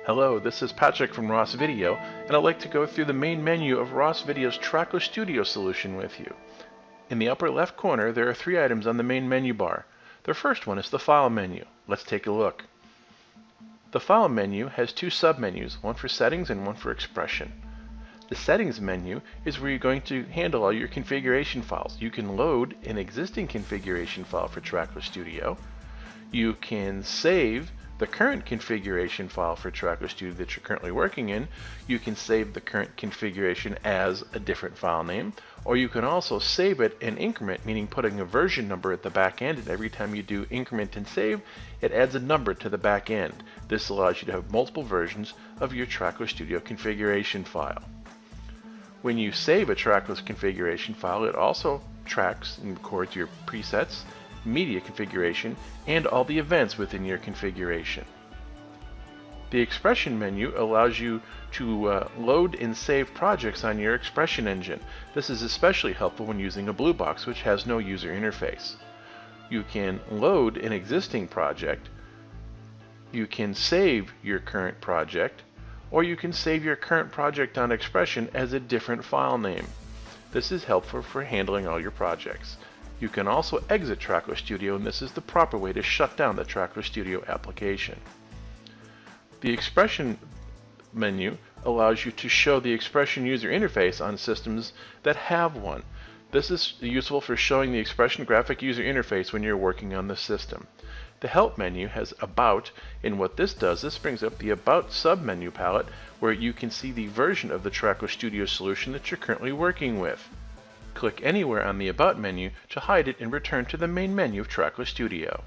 Hello, this is Patrick from Ross Video, and I'd like to go through the main menu of Ross Video's Trackless Studio solution with you. In the upper left corner, there are three items on the main menu bar. The first one is the File menu. Let's take a look. The File menu has two submenus, one for Settings and one for XPression. The Settings menu is where you're going to handle all your configuration files. You can load an existing configuration file for Trackless Studio. You can save the current configuration file for Trackless Studio that you're currently working in. You can save the current configuration as a different file name, or you can also save it and increment, meaning putting a version number at the back end, and every time you do increment and save, it adds a number to the back end. This allows you to have multiple versions of your Trackless Studio configuration file. When you save a Trackless configuration file, it also tracks and records your presets, media configuration, and all the events within your configuration. The XPression menu allows you to load and save projects on your XPression engine. This is especially helpful when using a blue box, which has no user interface. You can load an existing project, you can save your current project, or you can save your current project on XPression as a different file name. This is helpful for handling all your projects. You can also exit Trackless Studio, and this is the proper way to shut down the Trackless Studio application. The XPression menu allows you to show the XPression user interface on systems that have one. This is useful for showing the XPression graphic user interface when you're working on the system. The Help menu has About, and what this does, this brings up the About submenu palette where you can see the version of the Trackless Studio solution that you're currently working with. Click anywhere on the About menu to hide it and return to the main menu of Trackless Studio.